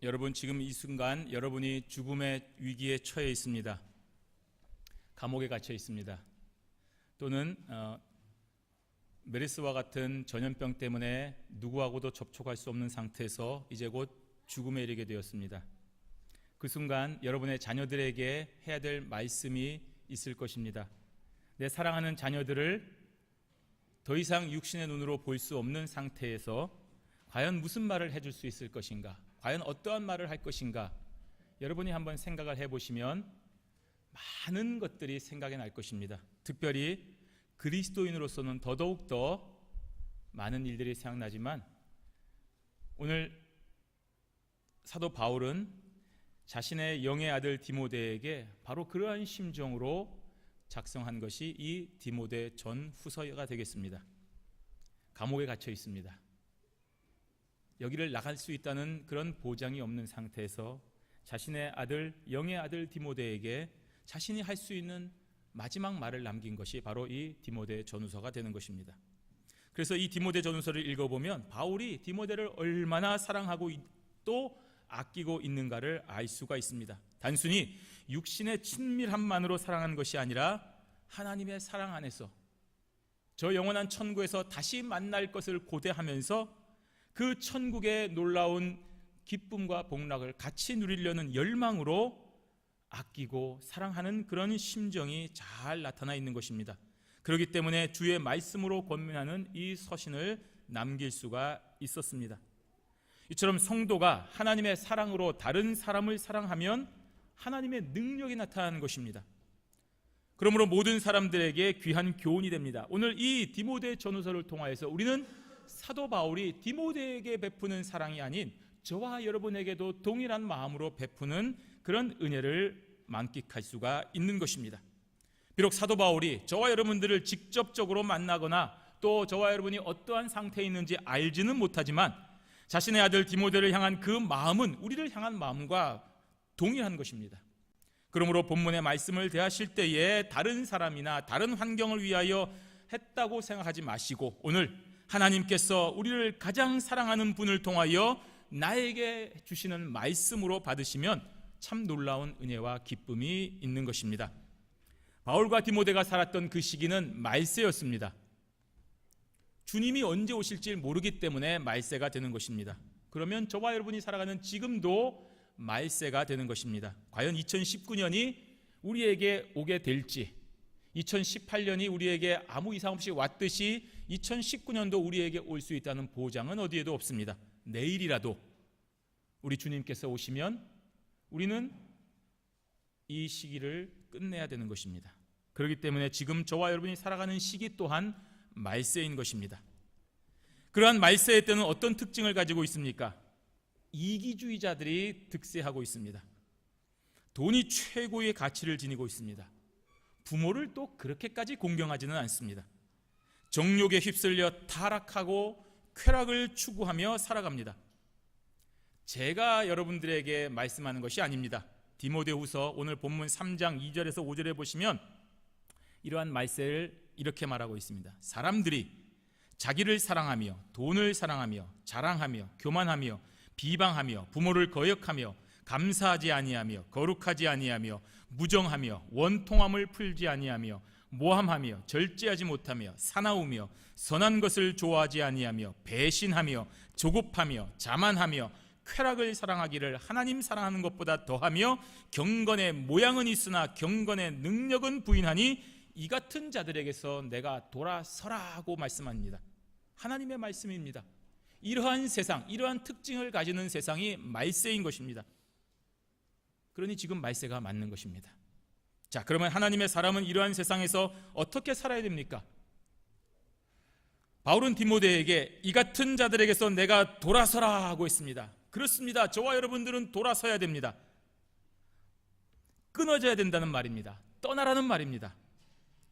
여러분, 지금 이 순간 여러분이 죽음의 위기에 처해 있습니다. 감옥에 갇혀 있습니다. 또는 메르스와 같은 전염병 때문에 누구하고도 접촉할 수 없는 상태에서 이제 곧 죽음에 이르게 되었습니다. 그 순간 여러분의 자녀들에게 해야 될 말씀이 있을 것입니다. 내 사랑하는 자녀들을 더 이상 육신의 눈으로 볼 수 없는 상태에서 과연 무슨 말을 해줄 수 있을 것인가? 과연 어떠한 말을 할 것인가? 여러분이 한번 생각을 해보시면 많은 것들이 생각이 날 것입니다. 특별히 그리스도인으로서는 더더욱 더 많은 일들이 생각나지만, 오늘 사도 바울은 자신의 영의 아들 디모데에게 바로 그러한 심정으로 작성한 것이 이 디모데 전 후서가 되겠습니다. 감옥에 갇혀 있습니다. 여기를 나갈 수 있다는 그런 보장이 없는 상태에서 자신의 아들, 영의 아들 디모데에게 자신이 할 수 있는 마지막 말을 남긴 것이 바로 이 디모데 전후서가 되는 것입니다. 그래서 이 디모데 전후서를 읽어보면 바울이 디모데를 얼마나 사랑하고 또 아끼고 있는가를 알 수가 있습니다. 단순히 육신의 친밀함만으로 사랑한 것이 아니라 하나님의 사랑 안에서 저 영원한 천국에서 다시 만날 것을 고대하면서 그 천국의 놀라운 기쁨과 복락을 같이 누리려는 열망으로 아끼고 사랑하는 그런 심정이 잘 나타나 있는 것입니다. 그렇기 때문에 주의 말씀으로 권면하는 이 서신을 남길 수가 있었습니다. 이처럼 성도가 하나님의 사랑으로 다른 사람을 사랑하면 하나님의 능력이 나타나는 것입니다. 그러므로 모든 사람들에게 귀한 교훈이 됩니다. 오늘 이 디모데 전후서를 통하여서 우리는 사도 바울이 디모데에게 베푸는 사랑이 아닌 저와 여러분에게도 동일한 마음으로 베푸는 그런 은혜를 만끽할 수가 있는 것입니다. 비록 사도 바울이 저와 여러분들을 직접적으로 만나거나 또 저와 여러분이 어떠한 상태에 있는지 알지는 못하지만 자신의 아들 디모데를 향한 그 마음은 우리를 향한 마음과 동일한 것입니다. 그러므로 본문의 말씀을 대하실 때에 다른 사람이나 다른 환경을 위하여 했다고 생각하지 마시고 오늘 하나님께서 우리를 가장 사랑하는 분을 통하여 나에게 주시는 말씀으로 받으시면 참 놀라운 은혜와 기쁨이 있는 것입니다. 바울과 디모데가 살았던 그 시기는 말세였습니다. 주님이 언제 오실지 모르기 때문에 말세가 되는 것입니다. 그러면 저와 여러분이 살아가는 지금도 말세가 되는 것입니다. 과연 2019년이 우리에게 오게 될지, 2018년이 우리에게 아무 이상 없이 왔듯이 2019년도 우리에게 올 수 있다는 보장은 어디에도 없습니다. 내일이라도 우리 주님께서 오시면 우리는 이 시기를 끝내야 되는 것입니다. 그렇기 때문에 지금 저와 여러분이 살아가는 시기 또한 말세인 것입니다. 그러한 말세의 때는 어떤 특징을 가지고 있습니까? 이기주의자들이 득세하고 있습니다. 돈이 최고의 가치를 지니고 있습니다. 부모를 또 그렇게까지 공경하지는 않습니다. 정욕에 휩쓸려 타락하고 쾌락을 추구하며 살아갑니다. 제가 여러분들에게 말씀하는 것이 아닙니다. 디모데후서 오늘 본문 3장 2절에서 5절에 보시면 이러한 말세를 이렇게 말하고 있습니다. 사람들이 자기를 사랑하며 돈을 사랑하며 자랑하며 교만하며 비방하며 부모를 거역하며 감사하지 아니하며 거룩하지 아니하며 무정하며 원통함을 풀지 아니하며 모함하며 절제하지 못하며 사나우며 선한 것을 좋아하지 아니하며 배신하며 조급하며 자만하며 쾌락을 사랑하기를 하나님 사랑하는 것보다 더하며 경건의 모양은 있으나 경건의 능력은 부인하니 이 같은 자들에게서 내가 돌아서라고 말씀합니다. 하나님의 말씀입니다. 이러한 세상, 이러한 특징을 가지는 세상이 말세인 것입니다. 그러니 지금 말세가 맞는 것입니다. 자, 그러면 하나님의 사람은 이러한 세상에서 어떻게 살아야 됩니까? 바울은 디모데에게 이 같은 자들에게서 내가 돌아서라 하고 있습니다. 그렇습니다. 저와 여러분들은 돌아서야 됩니다. 끊어져야 된다는 말입니다. 떠나라는 말입니다.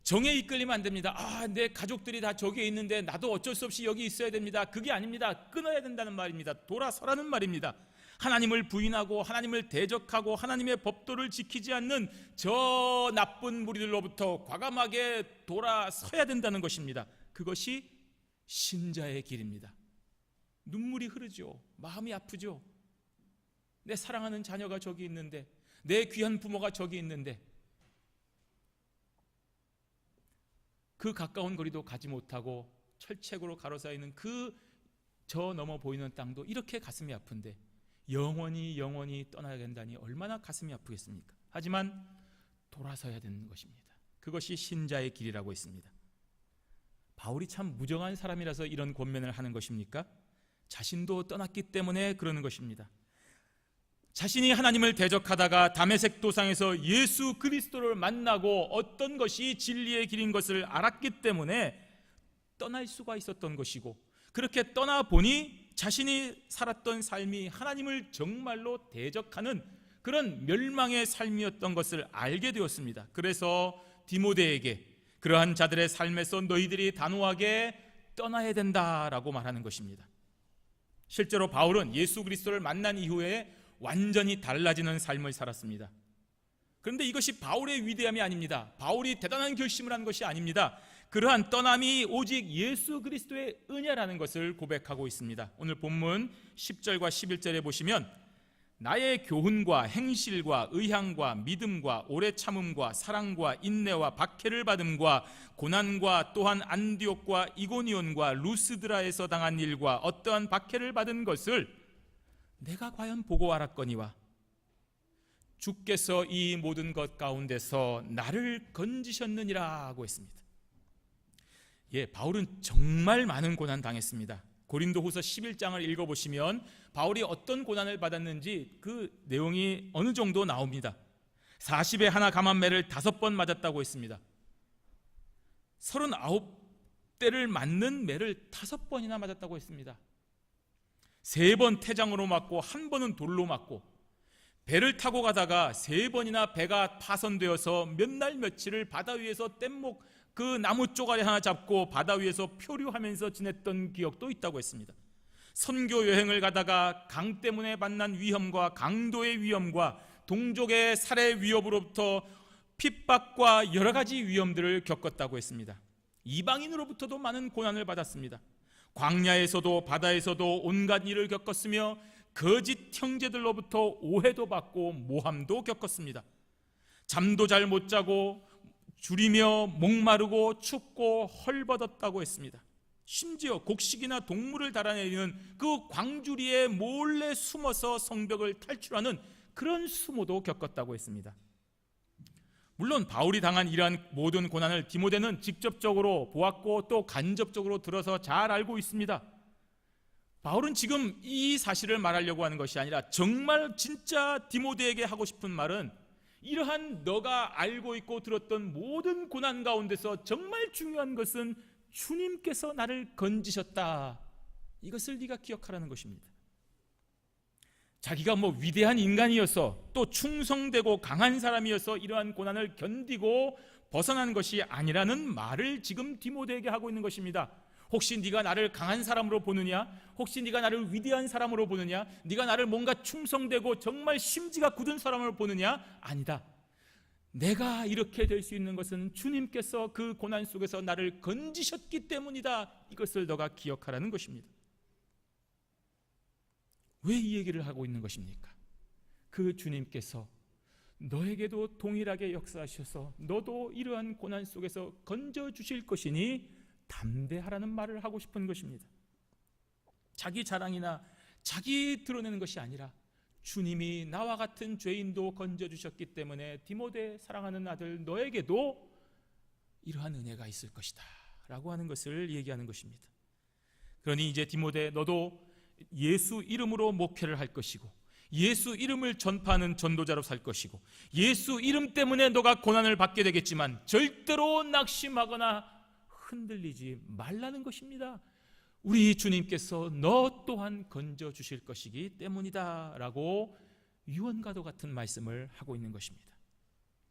정에 이끌리면 안 됩니다. 내 가족들이 다 저기에 있는데 나도 어쩔 수 없이 여기 있어야 됩니다. 그게 아닙니다. 끊어야 된다는 말입니다. 돌아서라는 말입니다. 하나님을 부인하고 하나님을 대적하고 하나님의 법도를 지키지 않는 저 나쁜 무리들로부터 과감하게 돌아서야 된다는 것입니다. 그것이 신자의 길입니다. 눈물이 흐르죠. 마음이 아프죠. 내 사랑하는 자녀가 저기 있는데, 내 귀한 부모가 저기 있는데 그 가까운 거리도 가지 못하고 철책으로 가로서 있는 그 저 넘어 보이는 땅도 이렇게 가슴이 아픈데 영원히 떠나야 된다니 얼마나 가슴이 아프겠습니까? 하지만 돌아서야 되는 것입니다. 그것이 신자의 길이라고 했습니다. 바울이 참 무정한 사람이라서 이런 권면을 하는 것입니까? 자신도 떠났기 때문에 그러는 것입니다. 자신이 하나님을 대적하다가 다메섹 도상에서 예수 그리스도를 만나고 어떤 것이 진리의 길인 것을 알았기 때문에 떠날 수가 있었던 것이고, 그렇게 떠나보니 자신이 살았던 삶이 하나님을 정말로 대적하는 그런 멸망의 삶이었던 것을 알게 되었습니다. 그래서 디모데에게 그러한 자들의 삶에서 너희들이 단호하게 떠나야 된다라고 말하는 것입니다. 실제로 바울은 예수 그리스도를 만난 이후에 완전히 달라지는 삶을 살았습니다. 그런데 이것이 바울의 위대함이 아닙니다. 바울이 대단한 결심을 한 것이 아닙니다. 그러한 떠남이 오직 예수 그리스도의 은혜라는 것을 고백하고 있습니다. 오늘 본문 10절과 11절에 보시면 나의 교훈과 행실과 의향과 믿음과 오래 참음과 사랑과 인내와 박해를 받음과 고난과 또한 안디옥과 이고니온과 루스드라에서 당한 일과 어떠한 박해를 받은 것을 내가 과연 보고 알았거니와 주께서 이 모든 것 가운데서 나를 건지셨느니라 하고 했습니다. 바울은 정말 많은 고난 당했습니다. 고린도후서 11장을 읽어보시면 바울이 어떤 고난을 받았는지 그 내용이 어느 정도 나옵니다. 40에 하나 감한 매를 5번 맞았다고 했습니다. 39대를 맞는 매를 5번이나 맞았다고 했습니다. 3번 태장으로 맞고 1번은 돌로 맞고, 배를 타고 가다가 3번이나 배가 파손되어서 몇 날 며칠을 바다 위에서 뗏목 그 나무 쪼가리 하나 잡고 바다 위에서 표류하면서 지냈던 기억도 있다고 했습니다. 선교 여행을 가다가 강 때문에 만난 위험과 강도의 위험과 동족의 살해 위협으로부터 핍박과 여러 가지 위험들을 겪었다고 했습니다. 이방인으로부터도 많은 고난을 받았습니다. 광야에서도 바다에서도 온갖 일을 겪었으며 거짓 형제들로부터 오해도 받고 모함도 겪었습니다. 잠도 잘 못 자고 줄이며 목마르고 춥고 헐벗었다고 했습니다. 심지어 곡식이나 동물을 달아내리는 그 광주리에 몰래 숨어서 성벽을 탈출하는 그런 수모도 겪었다고 했습니다. 물론 바울이 당한 이러한 모든 고난을 디모데는 직접적으로 보았고 또 간접적으로 들어서 잘 알고 있습니다. 바울은 지금 이 사실을 말하려고 하는 것이 아니라 정말 진짜 디모데에게 하고 싶은 말은, 이러한 너가 알고 있고 들었던 모든 고난 가운데서 정말 중요한 것은 주님께서 나를 건지셨다, 이것을 네가 기억하라는 것입니다. 자기가 위대한 인간이어서 또 충성되고 강한 사람이어서 이러한 고난을 견디고 벗어난 것이 아니라는 말을 지금 디모데에게 하고 있는 것입니다. 혹시 네가 나를 강한 사람으로 보느냐? 혹시 네가 나를 위대한 사람으로 보느냐? 네가 나를 뭔가 충성되고 정말 심지가 굳은 사람으로 보느냐? 아니다. 내가 이렇게 될 수 있는 것은 주님께서 그 고난 속에서 나를 건지셨기 때문이다. 이것을 너가 기억하라는 것입니다. 왜 이 얘기를 하고 있는 것입니까? 그 주님께서 너에게도 동일하게 역사하셔서 너도 이러한 고난 속에서 건져주실 것이니 담대하라는 말을 하고 싶은 것입니다. 자기 자랑이나 자기 드러내는 것이 아니라 주님이 나와 같은 죄인도 건져주셨기 때문에 디모데 사랑하는 아들 너에게도 이러한 은혜가 있을 것이다 라고 하는 것을 얘기하는 것입니다. 그러니 이제 디모데, 너도 예수 이름으로 목회를 할 것이고 예수 이름을 전파하는 전도자로 살 것이고 예수 이름 때문에 너가 고난을 받게 되겠지만 절대로 낙심하거나 흔들리지 말라는 것입니다. 우리 주님께서 너 또한 건져주실 것이기 때문이다 라고 유언과도 같은 말씀을 하고 있는 것입니다.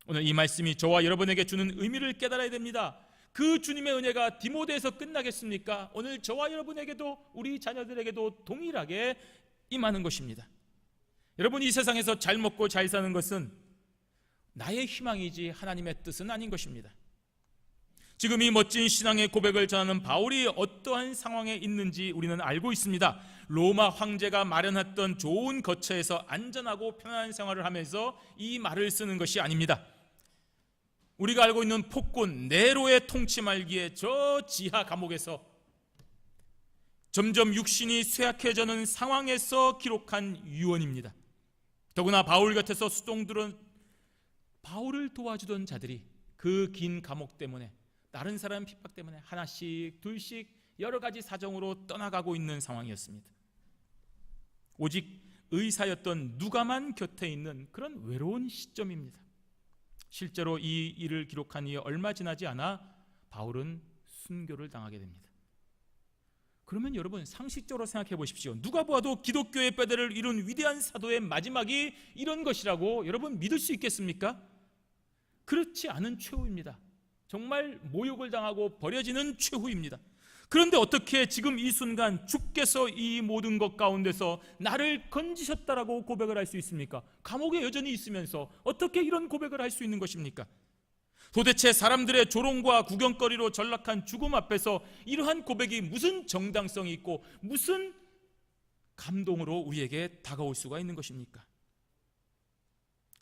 오늘 이 말씀이 저와 여러분에게 주는 의미를 깨달아야 됩니다. 그 주님의 은혜가 디모데에서 끝나겠습니까? 오늘 저와 여러분에게도 우리 자녀들에게도 동일하게 임하는 것입니다. 여러분, 이 세상에서 잘 먹고 잘 사는 것은 나의 희망이지 하나님의 뜻은 아닌 것입니다. 지금 이 멋진 신앙의 고백을 전하는 바울이 어떠한 상황에 있는지 우리는 알고 있습니다. 로마 황제가 마련했던 좋은 거처에서 안전하고 편안한 생활을 하면서 이 말을 쓰는 것이 아닙니다. 우리가 알고 있는 폭군 네로의 통치 말기에 저 지하 감옥에서 점점 육신이 쇠약해지는 상황에서 기록한 유언입니다. 더구나 바울 곁에서 수동들은 바울을 도와주던 자들이 그 긴 감옥 때문에, 다른 사람 핍박 때문에 하나씩 둘씩 여러 가지 사정으로 떠나가고 있는 상황이었습니다. 오직 의사였던 누가만 곁에 있는 그런 외로운 시점입니다. 실제로 이 일을 기록한 이에 얼마 지나지 않아 바울은 순교를 당하게 됩니다. 그러면 여러분 상식적으로 생각해 보십시오. 누가 보아도 기독교의 뼈대를 이룬 위대한 사도의 마지막이 이런 것이라고 여러분 믿을 수 있겠습니까? 그렇지 않은 최후입니다. 정말 모욕을 당하고 버려지는 최후입니다. 그런데 어떻게 지금 이 순간 주께서 이 모든 것 가운데서 나를 건지셨다라고 고백을 할 수 있습니까? 감옥에 여전히 있으면서 어떻게 이런 고백을 할 수 있는 것입니까? 도대체 사람들의 조롱과 구경거리로 전락한 죽음 앞에서 이러한 고백이 무슨 정당성이 있고 무슨 감동으로 우리에게 다가올 수가 있는 것입니까?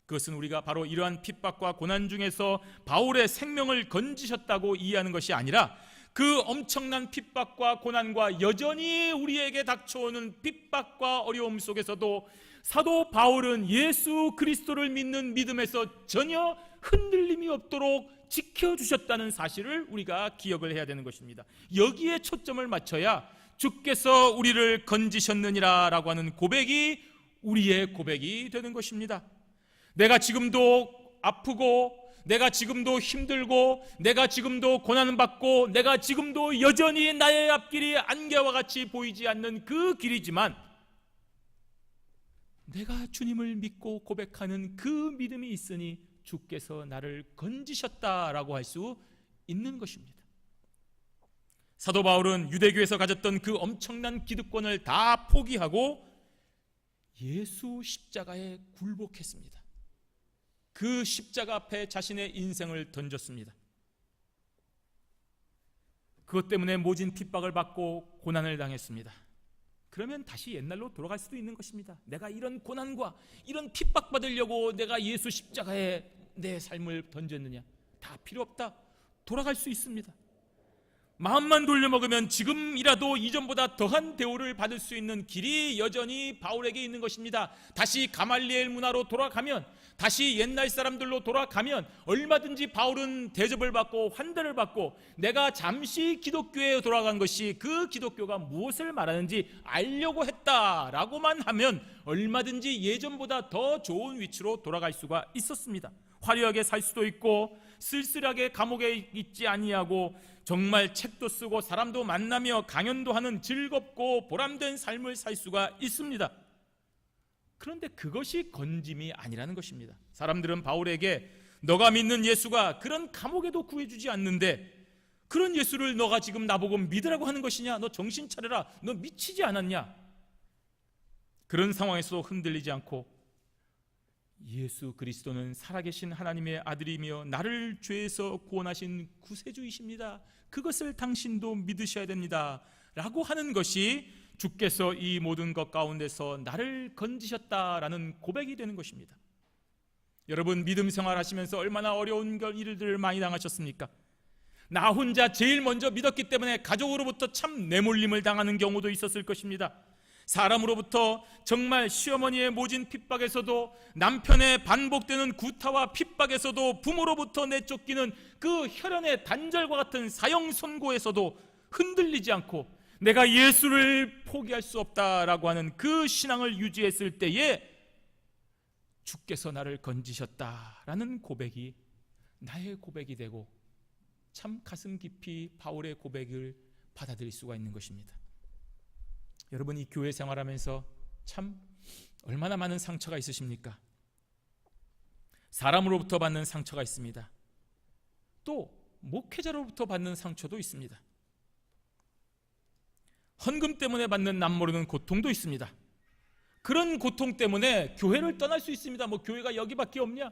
그것은 우리가 바로 이러한 핍박과 고난 중에서 바울의 생명을 건지셨다고 이해하는 것이 아니라 그 엄청난 핍박과 고난과 여전히 우리에게 닥쳐오는 핍박과 어려움 속에서도 사도 바울은 예수 그리스도를 믿는 믿음에서 전혀 흔들림이 없도록 지켜주셨다는 사실을 우리가 기억을 해야 되는 것입니다. 여기에 초점을 맞춰야 주께서 우리를 건지셨느니라 라고 하는 고백이 우리의 고백이 되는 것입니다. 내가 지금도 아프고, 내가 지금도 힘들고, 내가 지금도 고난받고, 내가 지금도 여전히 나의 앞길이 안개와 같이 보이지 않는 그 길이지만 내가 주님을 믿고 고백하는 그 믿음이 있으니 주께서 나를 건지셨다라고 할 수 있는 것입니다. 사도 바울은 유대교에서 가졌던 그 엄청난 기득권을 다 포기하고 예수 십자가에 굴복했습니다. 그 십자가 앞에 자신의 인생을 던졌습니다. 그것 때문에 모진 핍박을 받고 고난을 당했습니다. 그러면 다시 옛날로 돌아갈 수도 있는 것입니다. 내가 이런 고난과 이런 핍박받으려고 내가 예수 십자가에 내 삶을 던졌느냐? 다 필요 없다. 돌아갈 수 있습니다. 마음만 돌려먹으면 지금이라도 이전보다 더한 대우를 받을 수 있는 길이 여전히 바울에게 있는 것입니다. 다시 가말리엘 문화로 돌아가면, 다시 옛날 사람들로 돌아가면 얼마든지 바울은 대접을 받고 환대를 받고, 내가 잠시 기독교에 돌아간 것이 그 기독교가 무엇을 말하는지 알려고 했다라고만 하면 얼마든지 예전보다 더 좋은 위치로 돌아갈 수가 있었습니다. 화려하게 살 수도 있고, 쓸쓸하게 감옥에 있지 아니하고, 정말 책도 쓰고 사람도 만나며 강연도 하는 즐겁고 보람된 삶을 살 수가 있습니다. 그런데 그것이 건짐이 아니라는 것입니다. 사람들은 바울에게 너가 믿는 예수가 그런 감옥에도 구해주지 않는데 그런 예수를 너가 지금 나보고 믿으라고 하는 것이냐? 너 정신 차려라. 너 미치지 않았냐? 그런 상황에서도 흔들리지 않고 예수 그리스도는 살아계신 하나님의 아들이며 나를 죄에서 구원하신 구세주이십니다. 그것을 당신도 믿으셔야 됩니다 라고 하는 것이 주께서 이 모든 것 가운데서 나를 건지셨다라는 고백이 되는 것입니다. 여러분, 믿음 생활하시면서 얼마나 어려운 일들을 많이 당하셨습니까? 나 혼자 제일 먼저 믿었기 때문에 가족으로부터 참 내몰림을 당하는 경우도 있었을 것입니다. 사람으로부터 정말 시어머니의 모진 핍박에서도, 남편의 반복되는 구타와 핍박에서도, 부모로부터 내쫓기는 그 혈연의 단절과 같은 사형 선고에서도 흔들리지 않고 내가 예수를 포기할 수 없다라고 하는 그 신앙을 유지했을 때에 주께서 나를 건지셨다라는 고백이 나의 고백이 되고 참 가슴 깊이 바울의 고백을 받아들일 수가 있는 것입니다. 여러분, 이 교회 생활하면서 참 얼마나 많은 상처가 있으십니까? 사람으로부터 받는 상처가 있습니다. 또 목회자로부터 받는 상처도 있습니다. 헌금 때문에 받는 남모르는 고통도 있습니다. 그런 고통 때문에 교회를 떠날 수 있습니다. 뭐 교회가 여기밖에 없냐?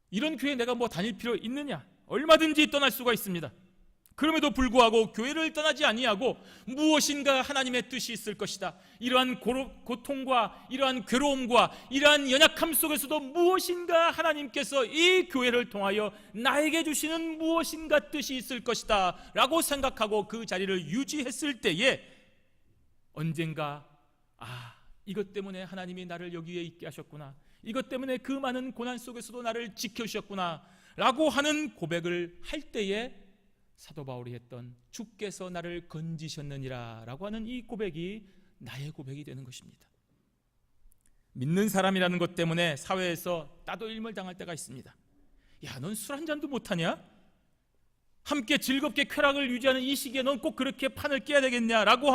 이런 교회 내가 뭐 다닐 필요 있느냐? 얼마든지 떠날 수가 있습니다. 그럼에도 불구하고 교회를 떠나지 아니하고 무엇인가 하나님의 뜻이 있을 것이다. 이러한 고통과 이러한 괴로움과 이러한 연약함 속에서도 무엇인가 하나님께서 이 교회를 통하여 나에게 주시는 무엇인가 뜻이 있을 것이다 라고 생각하고 그 자리를 유지했을 때에 언젠가 이것 때문에 하나님이 나를 여기에 있게 하셨구나, 이것 때문에 그 많은 고난 속에서도 나를 지켜주셨구나 라고 하는 고백을 할 때에 사도 바울이 했던 주께서 나를 건지셨느니라 라고 하는 이 고백이 나의 고백이 되는 것입니다. 믿는 사람이라는 것 때문에 사회에서 따돌림을 당할 때가 있습니다. 야, 넌 술 한 잔도 못하냐? 함께 즐겁게 쾌락을 유지하는 이 시기에 넌 꼭 그렇게 판을 깨야 되겠냐라고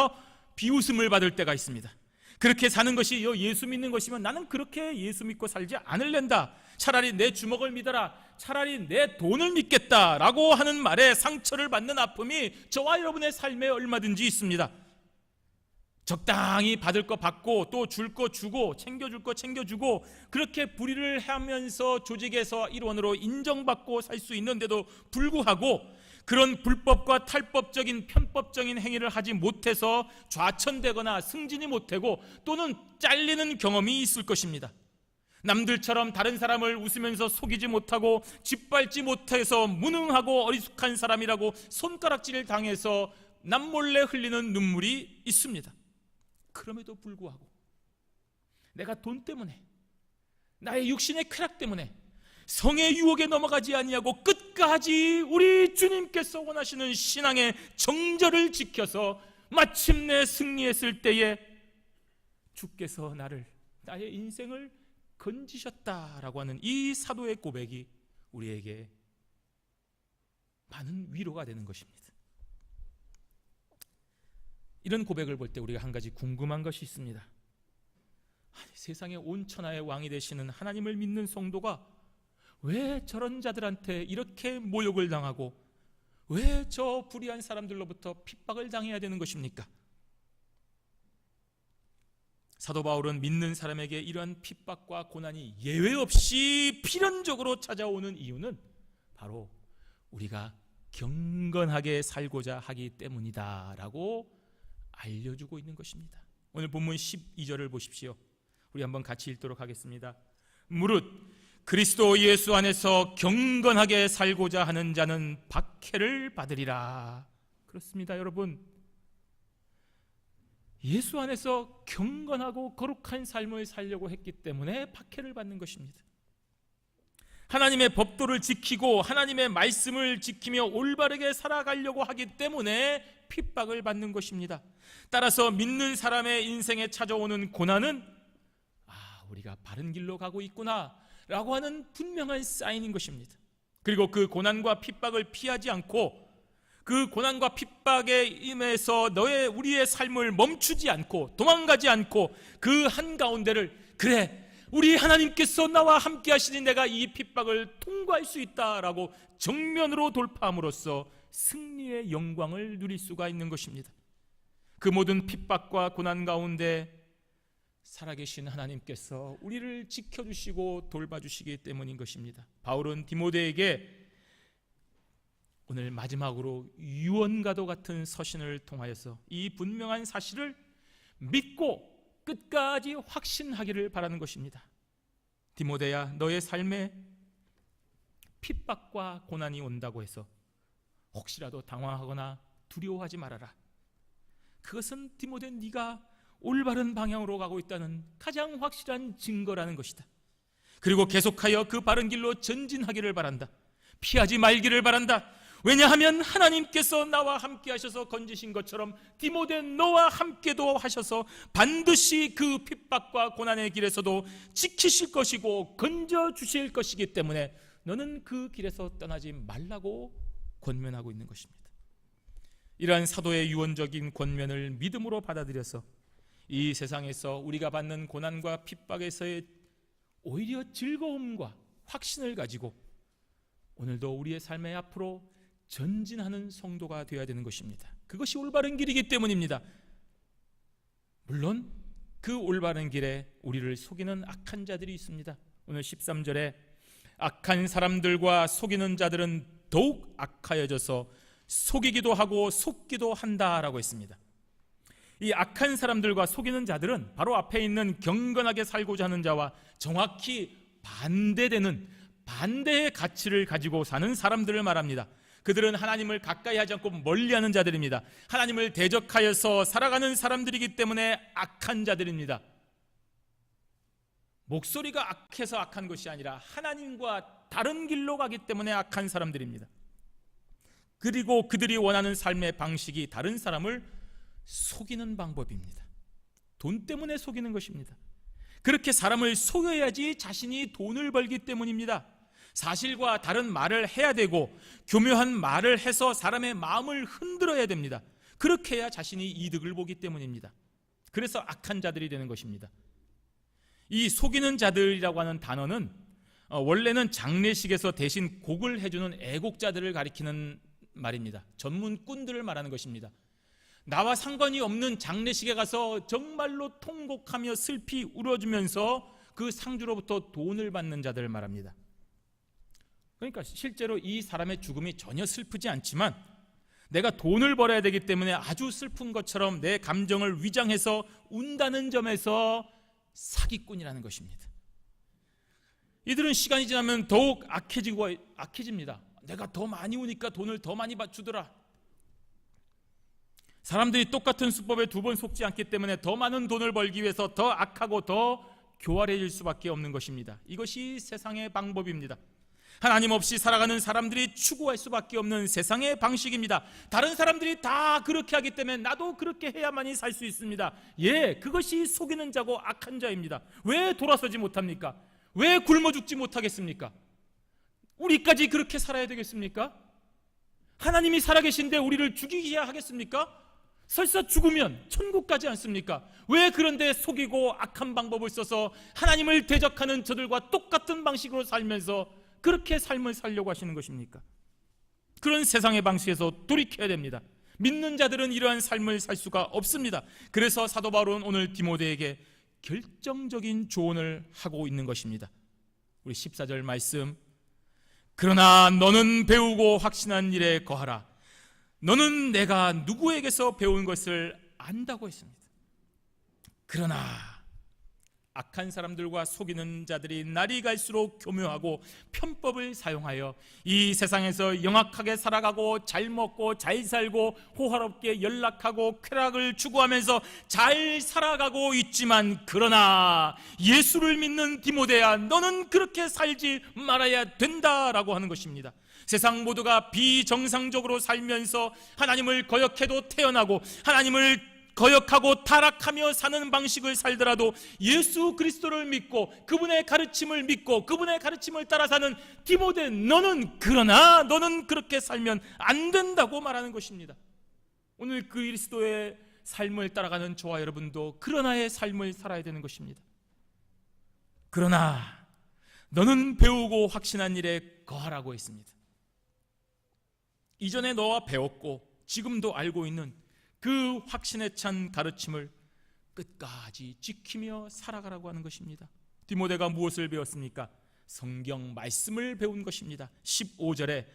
비웃음을 받을 때가 있습니다. 그렇게 사는 것이 예수 믿는 것이면 나는 그렇게 예수 믿고 살지 않을랜다, 차라리 내 주먹을 믿어라, 차라리 내 돈을 믿겠다라고 하는 말에 상처를 받는 아픔이 저와 여러분의 삶에 얼마든지 있습니다. 적당히 받을 거 받고 또 줄 거 주고 챙겨줄 거 챙겨주고 그렇게 불의를 하면서 조직에서 일원으로 인정받고 살 수 있는데도 불구하고 그런 불법과 탈법적인 편법적인 행위를 하지 못해서 좌천되거나 승진이 못되고 또는 잘리는 경험이 있을 것입니다. 남들처럼 다른 사람을 웃으면서 속이지 못하고 짓밟지 못해서 무능하고 어리숙한 사람이라고 손가락질을 당해서 남몰래 흘리는 눈물이 있습니다. 그럼에도 불구하고 내가 돈 때문에, 나의 육신의 쾌락 때문에 성의 유혹에 넘어가지 아니하고 끝까지 우리 주님께서 원하시는 신앙의 정절을 지켜서 마침내 승리했을 때에 주께서 나의 인생을 건지셨다라고 하는 이 사도의 고백이 우리에게 많은 위로가 되는 것입니다. 이런 고백을 볼 때 우리가 한 가지 궁금한 것이 있습니다. 세상의 온 천하의 왕이 되시는 하나님을 믿는 성도가 왜 저런 자들한테 이렇게 모욕을 당하고 왜 저 불의한 사람들로부터 핍박을 당해야 되는 것입니까? 사도 바울은 믿는 사람에게 이러한 핍박과 고난이 예외 없이 필연적으로 찾아오는 이유는 바로 우리가 경건하게 살고자 하기 때문이다 라고 알려주고 있는 것입니다. 오늘 본문 12절을 보십시오. 우리 한번 같이 읽도록 하겠습니다. 무릇 그리스도 예수 안에서 경건하게 살고자 하는 자는 박해를 받으리라. 그렇습니다, 여러분. 예수 안에서 경건하고 거룩한 삶을 살려고 했기 때문에 박해를 받는 것입니다. 하나님의 법도를 지키고 하나님의 말씀을 지키며 올바르게 살아가려고 하기 때문에 핍박을 받는 것입니다. 따라서 믿는 사람의 인생에 찾아오는 고난은 우리가 바른 길로 가고 있구나 라고 하는 분명한 사인인 것입니다. 그리고 그 고난과 핍박을 피하지 않고 그 고난과 핍박에 임해서 우리의 삶을 멈추지 않고 도망가지 않고 그 한가운데를 그래, 우리 하나님께서 나와 함께 하시니 내가 이 핍박을 통과할 수 있다라고 정면으로 돌파함으로써 승리의 영광을 누릴 수가 있는 것입니다. 그 모든 핍박과 고난 가운데 살아계신 하나님께서 우리를 지켜주시고 돌봐주시기 때문인 것입니다. 바울은 디모데에게 오늘 마지막으로 유언과도 같은 서신을 통하여서 이 분명한 사실을 믿고 끝까지 확신하기를 바라는 것입니다. 디모데야, 너의 삶에 핍박과 고난이 온다고 해서 혹시라도 당황하거나 두려워하지 말아라. 그것은 디모데, 네가 올바른 방향으로 가고 있다는 가장 확실한 증거라는 것이다. 그리고 계속하여 그 바른 길로 전진하기를 바란다. 피하지 말기를 바란다. 왜냐하면 하나님께서 나와 함께 하셔서 건지신 것처럼 디모데 너와 함께도 하셔서 반드시 그 핍박과 고난의 길에서도 지키실 것이고 건져주실 것이기 때문에 너는 그 길에서 떠나지 말라고 권면하고 있는 것입니다. 이러한 사도의 유언적인 권면을 믿음으로 받아들여서 이 세상에서 우리가 받는 고난과 핍박에서의 오히려 즐거움과 확신을 가지고 오늘도 우리의 삶의 앞으로 전진하는 성도가 되어야 되는 것입니다. 그것이 올바른 길이기 때문입니다. 물론 그 올바른 길에 우리를 속이는 악한 자들이 있습니다. 오늘 13절에 악한 사람들과 속이는 자들은 더욱 악하여져서 속이기도 하고 속기도 한다라고 했습니다. 이 악한 사람들과 속이는 자들은 바로 앞에 있는 경건하게 살고자 하는 자와 정확히 반대되는 반대의 가치를 가지고 사는 사람들을 말합니다. 그들은 하나님을 가까이 하지 않고 멀리하는 자들입니다. 하나님을 대적하여서 살아가는 사람들이기 때문에 악한 자들입니다. 목소리가 악해서 악한 것이 아니라 하나님과 다른 길로 가기 때문에 악한 사람들입니다. 그리고 그들이 원하는 삶의 방식이 다른 사람을 속이는 방법입니다. 돈 때문에 속이는 것입니다. 그렇게 사람을 속여야지 자신이 돈을 벌기 때문입니다. 사실과 다른 말을 해야 되고 교묘한 말을 해서 사람의 마음을 흔들어야 됩니다. 그렇게 해야 자신이 이득을 보기 때문입니다. 그래서 악한 자들이 되는 것입니다. 이 속이는 자들이라고 하는 단어는 원래는 장례식에서 대신 곡을 해주는 애곡자들을 가리키는 말입니다. 전문꾼들을 말하는 것입니다. 나와 상관이 없는 장례식에 가서 정말로 통곡하며 슬피 울어주면서 그 상주로부터 돈을 받는 자들을 말합니다. 그러니까 실제로 이 사람의 죽음이 전혀 슬프지 않지만 내가 돈을 벌어야 되기 때문에 아주 슬픈 것처럼 내 감정을 위장해서 운다는 점에서 사기꾼이라는 것입니다. 이들은 시간이 지나면 더욱 악해집니다. 내가 더 많이 우니까 돈을 더 많이 주더라. 사람들이 똑같은 수법에 두 번 속지 않기 때문에 더 많은 돈을 벌기 위해서 더 악하고 더 교활해질 수밖에 없는 것입니다. 이것이 세상의 방법입니다. 하나님 없이 살아가는 사람들이 추구할 수밖에 없는 세상의 방식입니다. 다른 사람들이 다 그렇게 하기 때문에 나도 그렇게 해야만이 살 수 있습니다. 그것이 속이는 자고 악한 자입니다. 왜 돌아서지 못합니까? 왜 굶어 죽지 못하겠습니까? 우리까지 그렇게 살아야 되겠습니까? 하나님이 살아계신데 우리를 죽이셔야 하겠습니까? 설사 죽으면 천국 가지 않습니까? 왜 그런데 속이고 악한 방법을 써서 하나님을 대적하는 저들과 똑같은 방식으로 살면서 그렇게 삶을 살려고 하시는 것입니까? 그런 세상의 방식에서 돌이켜야 됩니다. 믿는 자들은 이러한 삶을 살 수가 없습니다. 그래서 사도 바울은 오늘 디모데에게 결정적인 조언을 하고 있는 것입니다. 우리 14절 말씀, 그러나 너는 배우고 확신한 일에 거하라. 너는 내가 누구에게서 배운 것을 안다고 했습니다. 그러나 악한 사람들과 속이는 자들이 날이 갈수록 교묘하고 편법을 사용하여 이 세상에서 영악하게 살아가고 잘 먹고 잘 살고 호화롭게 연락하고 쾌락을 추구하면서 잘 살아가고 있지만, 그러나 예수를 믿는 디모데야, 너는 그렇게 살지 말아야 된다라고 하는 것입니다. 세상 모두가 비정상적으로 살면서 하나님을 거역해도 태어나고 하나님을 거역하고 타락하며 사는 방식을 살더라도 예수 그리스도를 믿고 그분의 가르침을 믿고 그분의 가르침을 따라 사는 디모데, 너는 그렇게 살면 안 된다고 말하는 것입니다. 오늘 그리스도의 삶을 따라가는 저와 여러분도 그러나의 삶을 살아야 되는 것입니다. 그러나 너는 배우고 확신한 일에 거하라고 했습니다. 이전에 너와 배웠고 지금도 알고 있는 그 확신에 찬 가르침을 끝까지 지키며 살아가라고 하는 것입니다. 디모데가 무엇을 배웠습니까? 성경 말씀을 배운 것입니다. 15절에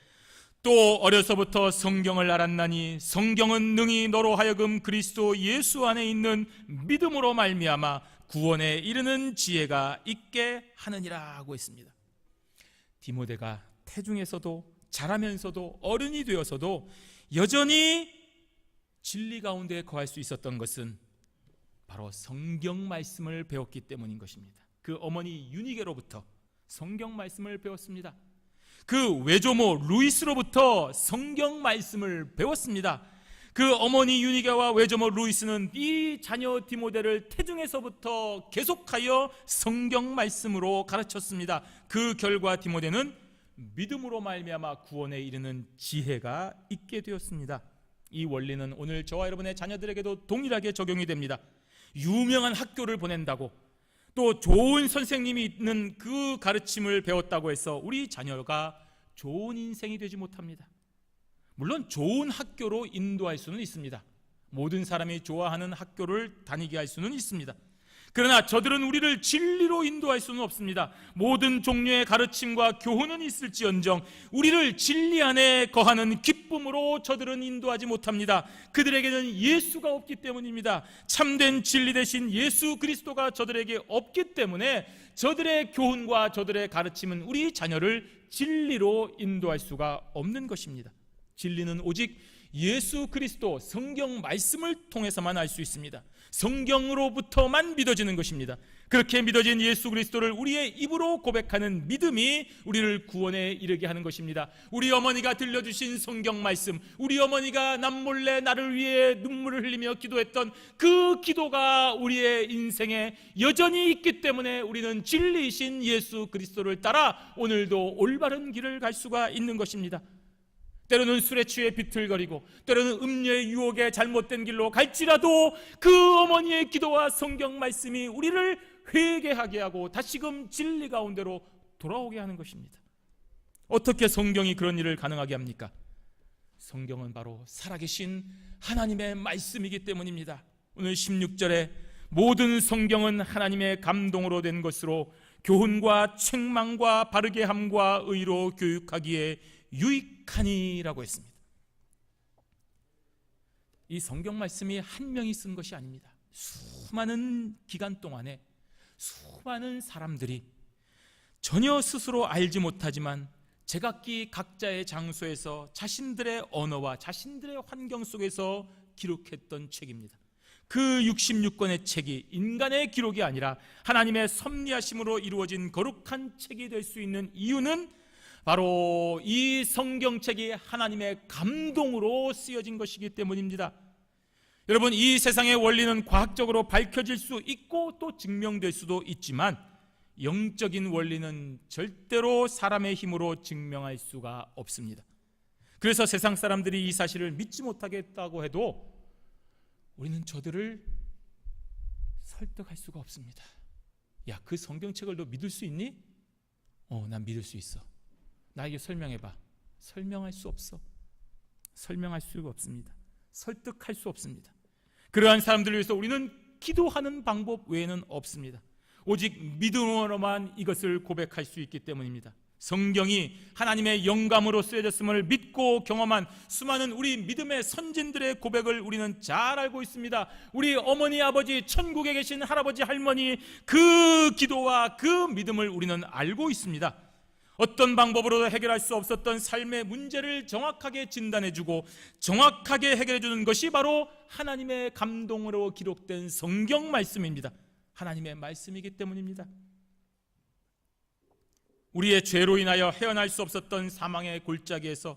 또 어려서부터 성경을 알았나니 성경은 능히 너로 하여금 그리스도 예수 안에 있는 믿음으로 말미암아 구원에 이르는 지혜가 있게 하느니라고 했습니다. 디모데가 태중에서도 자라면서도 어른이 되어서도 여전히 진리 가운데 거할 수 있었던 것은 바로 성경 말씀을 배웠기 때문인 것입니다. 그 어머니 유니게로부터 성경 말씀을 배웠습니다. 그 외조모 루이스로부터 성경 말씀을 배웠습니다. 그 어머니 유니게와 외조모 루이스는 이 자녀 디모데를 태중에서부터 계속하여 성경 말씀으로 가르쳤습니다. 그 결과 디모데는 믿음으로 말미암아 구원에 이르는 지혜가 있게 되었습니다. 이 원리는 오늘 저와 여러분의 자녀들에게도 동일하게 적용이 됩니다. 유명한 학교를 보낸다고 또 좋은 선생님이 있는 그 가르침을 배웠다고 해서 우리 자녀가 좋은 인생이 되지 못합니다. 물론 좋은 학교로 인도할 수는 있습니다. 모든 사람이 좋아하는 학교를 다니게 할 수는 있습니다. 그러나 저들은 우리를 진리로 인도할 수는 없습니다. 모든 종류의 가르침과 교훈은 있을지언정 우리를 진리 안에 거하는 기쁨으로 저들은 인도하지 못합니다. 그들에게는 예수가 없기 때문입니다. 참된 진리 대신 예수 그리스도가 저들에게 없기 때문에 저들의 교훈과 저들의 가르침은 우리 자녀를 진리로 인도할 수가 없는 것입니다. 진리는 오직 예수 그리스도 성경 말씀을 통해서만 알 수 있습니다. 성경으로부터만 믿어지는 것입니다. 그렇게 믿어진 예수 그리스도를 우리의 입으로 고백하는 믿음이 우리를 구원에 이르게 하는 것입니다. 우리 어머니가 들려주신 성경 말씀, 우리 어머니가 남몰래 나를 위해 눈물을 흘리며 기도했던 그 기도가 우리의 인생에 여전히 있기 때문에 우리는 진리이신 예수 그리스도를 따라 오늘도 올바른 길을 갈 수가 있는 것입니다. 때로는 술에 취해 비틀거리고 때로는 음녀의 유혹에 잘못된 길로 갈지라도 그 어머니의 기도와 성경 말씀이 우리를 회개하게 하고 다시금 진리 가운데로 돌아오게 하는 것입니다. 어떻게 성경이 그런 일을 가능하게 합니까? 성경은 바로 살아계신 하나님의 말씀이기 때문입니다. 오늘 16절에 모든 성경은 하나님의 감동으로 된 것으로 교훈과 책망과 바르게 함과 의로 교육하기에 유익하니라고 했습니다. 이 성경 말씀이 한 명이 쓴 것이 아닙니다. 수많은 기간 동안에 수많은 사람들이 전혀 스스로 알지 못하지만 제각기 각자의 장소에서 자신들의 언어와 자신들의 환경 속에서 기록했던 책입니다. 그 66권의 책이 인간의 기록이 아니라 하나님의 섭리하심으로 이루어진 거룩한 책이 될 수 있는 이유는 바로 이 성경책이 하나님의 감동으로 쓰여진 것이기 때문입니다. 여러분, 이 세상의 원리는 과학적으로 밝혀질 수 있고 또 증명될 수도 있지만 영적인 원리는 절대로 사람의 힘으로 증명할 수가 없습니다. 그래서 세상 사람들이 이 사실을 믿지 못하겠다고 해도 우리는 저들을 설득할 수가 없습니다. 야, 그 성경책을 너 믿을 수 있니? 난 믿을 수 있어. 나에게 설명해봐. 설명할 수 없어. 설명할 수가 없습니다. 설득할 수 없습니다. 그러한 사람들을 위해서 우리는 기도하는 방법 외에는 없습니다. 오직 믿음으로만 이것을 고백할 수 있기 때문입니다. 성경이 하나님의 영감으로 쓰여졌음을 믿고 경험한 수많은 우리 믿음의 선진들의 고백을 우리는 잘 알고 있습니다. 우리 어머니, 아버지, 천국에 계신 할아버지, 할머니 그 기도와 그 믿음을 우리는 알고 있습니다. 어떤 방법으로도 해결할 수 없었던 삶의 문제를 정확하게 진단해주고 정확하게 해결해주는 것이 바로 하나님의 감동으로 기록된 성경 말씀입니다. 하나님의 말씀이기 때문입니다. 우리의 죄로 인하여 헤어날 수 없었던 사망의 골짜기에서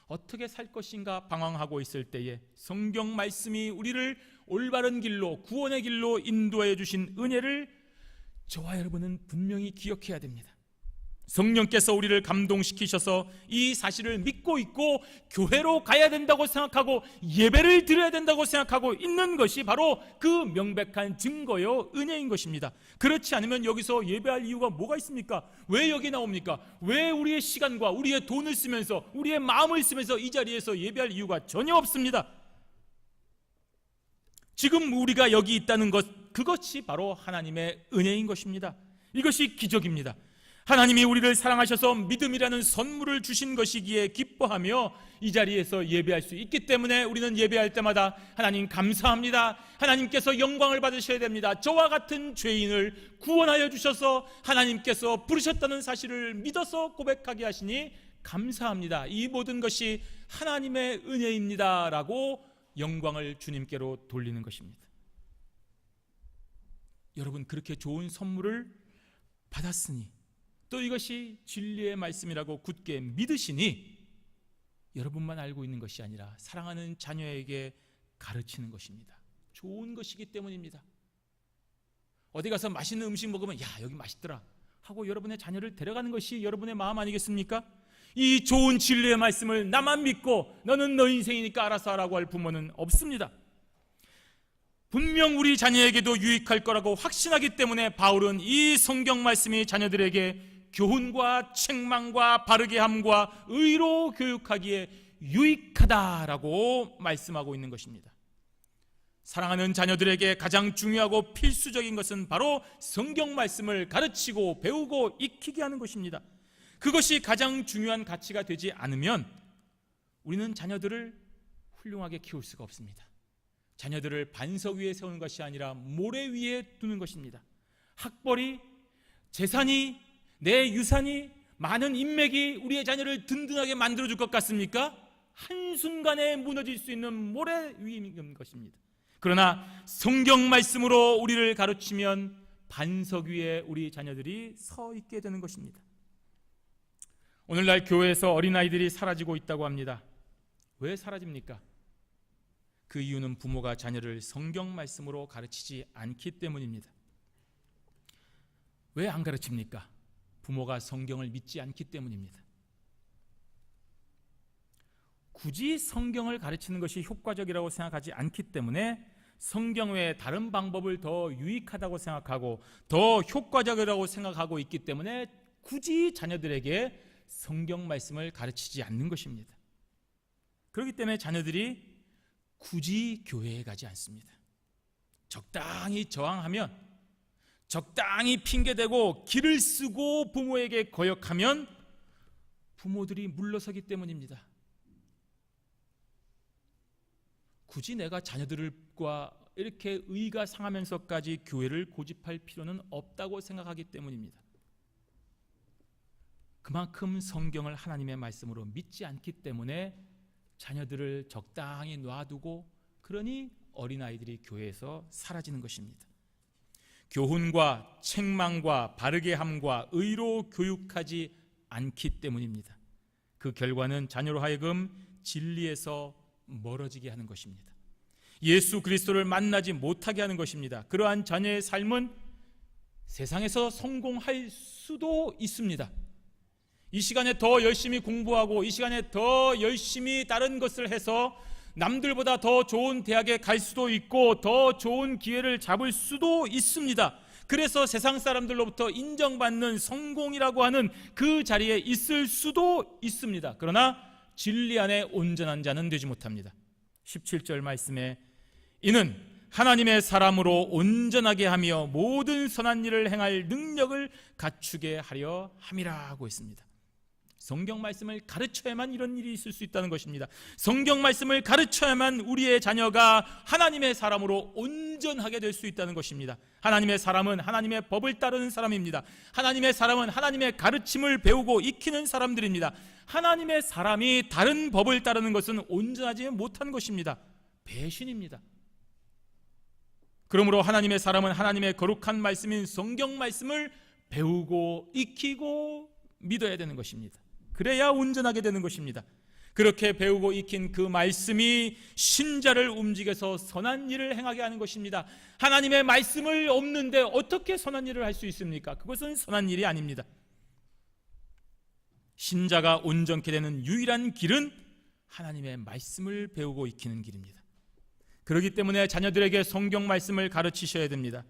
어떻게 살 것인가 방황하고 있을 때에 성경 말씀이 우리를 올바른 길로, 구원의 길로 인도해 주신 은혜를 저와 여러분은 분명히 기억해야 됩니다. 성령께서 우리를 감동시키셔서 이 사실을 믿고 있고 교회로 가야 된다고 생각하고 예배를 드려야 된다고 생각하고 있는 것이 바로 그 명백한 증거요 은혜인 것입니다. 그렇지 않으면 여기서 예배할 이유가 뭐가 있습니까? 왜 여기 나옵니까? 왜 우리의 시간과 우리의 돈을 쓰면서 우리의 마음을 쓰면서 이 자리에서 예배할 이유가 전혀 없습니다. 지금 우리가 여기 있다는 것, 그것이 바로 하나님의 은혜인 것입니다. 이것이 기적입니다. 하나님이 우리를 사랑하셔서 믿음이라는 선물을 주신 것이기에 기뻐하며 이 자리에서 예배할 수 있기 때문에 우리는 예배할 때마다 하나님 감사합니다. 하나님께서 영광을 받으셔야 됩니다. 저와 같은 죄인을 구원하여 주셔서 하나님께서 부르셨다는 사실을 믿어서 고백하게 하시니 감사합니다. 이 모든 것이 하나님의 은혜입니다 라고 영광을 주님께로 돌리는 것입니다. 여러분, 그렇게 좋은 선물을 받았으니 또 이것이 진리의 말씀이라고 굳게 믿으시니 여러분만 알고 있는 것이 아니라 사랑하는 자녀에게 가르치는 것입니다. 좋은 것이기 때문입니다. 어디 가서 맛있는 음식 먹으면 야, 여기 맛있더라 하고 여러분의 자녀를 데려가는 것이 여러분의 마음 아니겠습니까? 이 좋은 진리의 말씀을 나만 믿고 너는 너 인생이니까 알아서 하라고 할 부모는 없습니다. 분명 우리 자녀에게도 유익할 거라고 확신하기 때문에 바울은 이 성경 말씀이 자녀들에게 교훈과 책망과 바르게 함과 의로 교육하기에 유익하다라고 말씀하고 있는 것입니다. 사랑하는 자녀들에게 가장 중요하고 필수적인 것은 바로 성경 말씀을 가르치고 배우고 익히게 하는 것입니다. 그것이 가장 중요한 가치가 되지 않으면 우리는 자녀들을 훌륭하게 키울 수가 없습니다. 자녀들을 반석 위에 세우는 것이 아니라 모래 위에 두는 것입니다. 학벌이, 재산이, 내 유산이, 많은 인맥이 우리의 자녀를 든든하게 만들어줄 것 같습니까? 한순간에 무너질 수 있는 모래 위인 것입니다. 그러나 성경 말씀으로 우리를 가르치면 반석 위에 우리 자녀들이 서 있게 되는 것입니다. 오늘날 교회에서 어린아이들이 사라지고 있다고 합니다. 왜 사라집니까? 그 이유는 부모가 자녀를 성경 말씀으로 가르치지 않기 때문입니다. 왜 안 가르칩니까? 부모가 성경을 믿지 않기 때문입니다. 굳이 성경을 가르치는 것이 효과적이라고 생각하지 않기 때문에 성경 외에 다른 방법을 더 유익하다고 생각하고 더 효과적이라고 생각하고 있기 때문에 굳이 자녀들에게 성경 말씀을 가르치지 않는 것입니다. 그렇기 때문에 자녀들이 굳이 교회에 가지 않습니다. 적당히 저항하면, 적당히 핑계대고 길을 쓰고 부모에게 거역하면 부모들이 물러서기 때문입니다. 굳이 내가 자녀들과 이렇게 의가 상하면서까지 교회를 고집할 필요는 없다고 생각하기 때문입니다. 그만큼 성경을 하나님의 말씀으로 믿지 않기 때문에 자녀들을 적당히 놔두고, 그러니 어린아이들이 교회에서 사라지는 것입니다. 교훈과 책망과 바르게 함과 의로 교육하지 않기 때문입니다. 그 결과는 자녀로 하여금 진리에서 멀어지게 하는 것입니다. 예수 그리스도를 만나지 못하게 하는 것입니다. 그러한 자녀의 삶은 세상에서 성공할 수도 있습니다. 이 시간에 더 열심히 공부하고 이 시간에 더 열심히 다른 것을 해서 남들보다 더 좋은 대학에 갈 수도 있고 더 좋은 기회를 잡을 수도 있습니다. 그래서 세상 사람들로부터 인정받는 성공이라고 하는 그 자리에 있을 수도 있습니다. 그러나 진리 안에 온전한 자는 되지 못합니다. 17절 말씀에 이는 하나님의 사람으로 온전하게 하며 모든 선한 일을 행할 능력을 갖추게 하려 함이라고 했습니다. 성경 말씀을 가르쳐야만 이런 일이 있을 수 있다는 것입니다. 성경 말씀을 가르쳐야만 우리의 자녀가 하나님의 사람으로 온전하게 될 수 있다는 것입니다. 하나님의 사람은 하나님의 법을 따르는 사람입니다. 하나님의 사람은 하나님의 가르침을 배우고 익히는 사람들입니다. 하나님의 사람이 다른 법을 따르는 것은 온전하지 못한 것입니다. 배신입니다. 그러므로 하나님의 사람은 하나님의 거룩한 말씀인 성경 말씀을 배우고 익히고 믿어야 되는 것입니다. 그래야 온전하게 되는 것입니다. 그렇게 배우고 익힌 그 말씀이 신자를 움직여서 선한 일을 행하게 하는 것입니다. 하나님의 말씀을 없는데 어떻게 선한 일을 할 수 있습니까? 그것은 선한 일이 아닙니다. 신자가 온전케 되는 유일한 길은 하나님의 말씀을 배우고 익히는 길입니다. 그렇기 때문에 자녀들에게 성경 말씀을 가르치셔야 됩니다.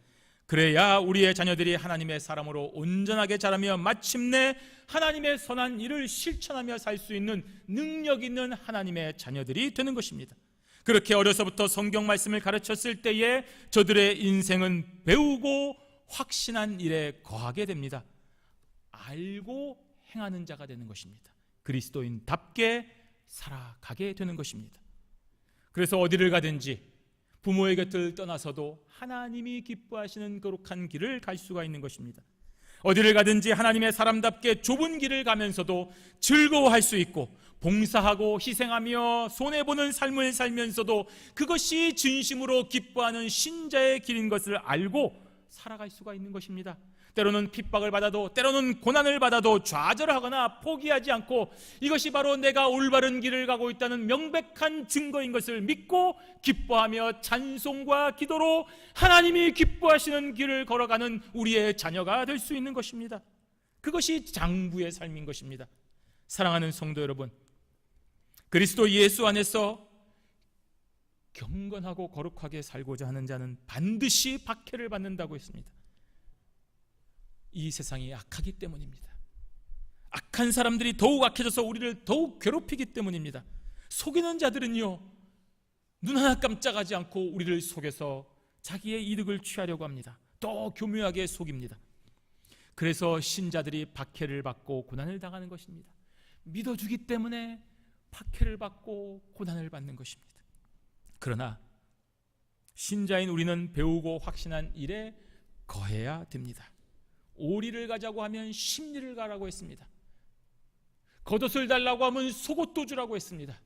그래야 우리의 자녀들이 하나님의 사람으로 온전하게 자라며 마침내 하나님의 선한 일을 실천하며 살 수 있는 능력 있는 하나님의 자녀들이 되는 것입니다. 그렇게 어려서부터 성경 말씀을 가르쳤을 때에 저들의 인생은 배우고 확신한 일에 거하게 됩니다. 알고 행하는 자가 되는 것입니다. 그리스도인답게 살아가게 되는 것입니다. 그래서 어디를 가든지 부모의 곁을 떠나서도 하나님이 기뻐하시는 거룩한 길을 갈 수가 있는 것입니다. 어디를 가든지 하나님의 사람답게 좁은 길을 가면서도 즐거워할 수 있고 봉사하고 희생하며 손해보는 삶을 살면서도 그것이 진심으로 기뻐하는 신자의 길인 것을 알고 살아갈 수가 있는 것입니다. 때로는 핍박을 받아도, 때로는 고난을 받아도 좌절하거나 포기하지 않고 이것이 바로 내가 올바른 길을 가고 있다는 명백한 증거인 것을 믿고 기뻐하며 찬송과 기도로 하나님이 기뻐하시는 길을 걸어가는 우리의 자녀가 될 수 있는 것입니다. 그것이 장부의 삶인 것입니다. 사랑하는 성도 여러분, 그리스도 예수 안에서 경건하고 거룩하게 살고자 하는 자는 반드시 박해를 받는다고 했습니다. 이 세상이 악하기 때문입니다. 악한 사람들이 더욱 악해져서 우리를 더욱 괴롭히기 때문입니다. 속이는 자들은요, 눈 하나 깜짝하지 않고 우리를 속여서 자기의 이득을 취하려고 합니다. 더 교묘하게 속입니다. 그래서 신자들이 박해를 받고 고난을 당하는 것입니다. 믿어주기 때문에 박해를 받고 고난을 받는 것입니다. 그러나 신자인 우리는 배우고 확신한 일에 거해야 됩니다. 오리를 가자고 하면 십리를 가라고 했습니다. 겉옷을 달라고 하면 속옷도 주라고 했습니다.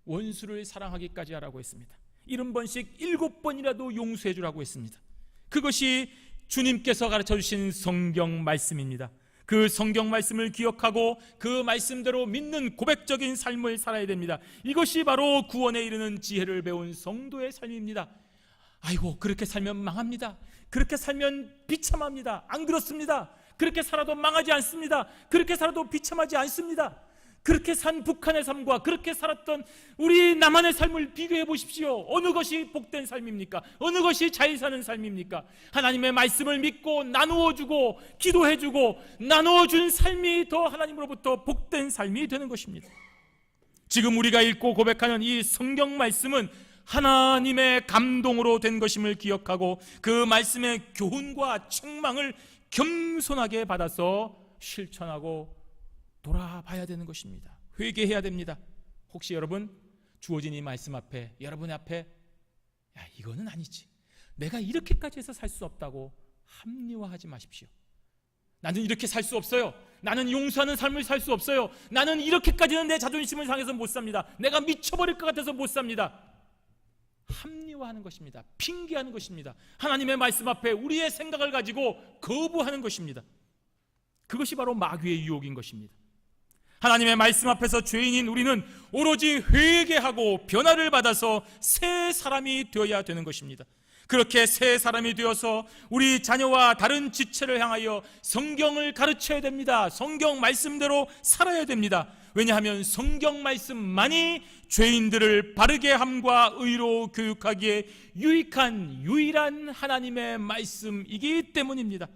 원수를 사랑하기까지 하라고 했습니다. 70번씩 7번이라도 용서해 주라고 했습니다. 그것이 주님께서 가르쳐주신 성경 말씀입니다. 그 성경 말씀을 기억하고 그 말씀대로 믿는 고백적인 삶을 살아야 됩니다. 이것이 바로 구원에 이르는 지혜를 배운 성도의 삶입니다. 아이고, 그렇게 살면 망합니다. 그렇게 살면 비참합니다. 안 그렇습니다. 그렇게 살아도 망하지 않습니다. 그렇게 살아도 비참하지 않습니다. 그렇게 산 북한의 삶과 그렇게 살았던 우리 남한의 삶을 비교해 보십시오. 어느 것이 복된 삶입니까? 어느 것이 잘 사는 삶입니까? 하나님의 말씀을 믿고 나누어주고 기도해주고 나누어준 삶이 더 하나님으로부터 복된 삶이 되는 것입니다. 지금 우리가 읽고 고백하는 이 성경 말씀은 하나님의 감동으로 된 것임을 기억하고 그 말씀의 교훈과 책망을 겸손하게 받아서 실천하고 돌아봐야 되는 것입니다. 회개해야 됩니다. 혹시 여러분 주어진 이 말씀 앞에, 여러분의 앞에 이거는 아니지, 내가 이렇게까지 해서 살 수 없다고 합리화하지 마십시오. 나는 이렇게 살 수 없어요. 나는 용서하는 삶을 살 수 없어요. 나는 이렇게까지는 내 자존심을 상해서 못 삽니다. 내가 미쳐버릴 것 같아서 못 삽니다. 합리화하는 것입니다. 핑계하는 것입니다. 하나님의 말씀 앞에 우리의 생각을 가지고 거부하는 것입니다. 그것이 바로 마귀의 유혹인 것입니다. 하나님의 말씀 앞에서 죄인인 우리는 오로지 회개하고 변화를 받아서 새 사람이 되어야 되는 것입니다. 그렇게 새 사람이 되어서 우리 자녀와 다른 지체를 향하여 성경을 가르쳐야 됩니다. 성경 말씀대로 살아야 됩니다. 왜냐하면 성경 말씀만이 죄인들을 바르게 함과 의로 교육하기에 유일한 하나님의 말씀이기 때문입니다.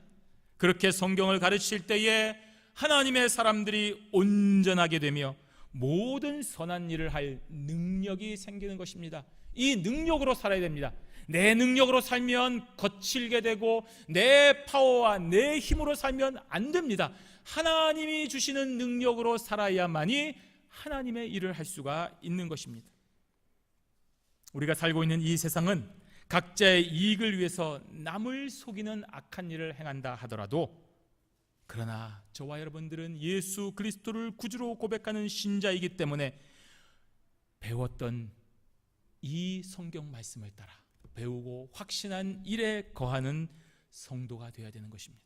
그렇게 성경을 가르칠 때에 하나님의 사람들이 온전하게 되며 모든 선한 일을 할 능력이 생기는 것입니다. 이 능력으로 살아야 됩니다. 내 능력으로 살면 거칠게 되고 내 파워와 내 힘으로 살면 안 됩니다. 하나님이 주시는 능력으로 살아야만이 하나님의 일을 할 수가 있는 것입니다. 우리가 살고 있는 이 세상은 각자의 이익을 위해서 남을 속이는 악한 일을 행한다 하더라도, 그러나 저와 여러분들은 예수 그리스도를 구주로 고백하는 신자이기 때문에 배웠던 이 성경 말씀을 따라 배우고 확신한 일에 거하는 성도가 되어야 되는 것입니다.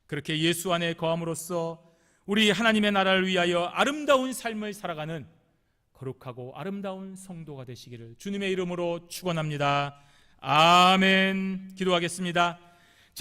그렇게 예수 안에 거함으로써 우리 하나님의 나라를 위하여 아름다운 삶을 살아가는 거룩하고 아름다운 성도가 되시기를 주님의 이름으로 축원합니다. 아멘. 기도하겠습니다.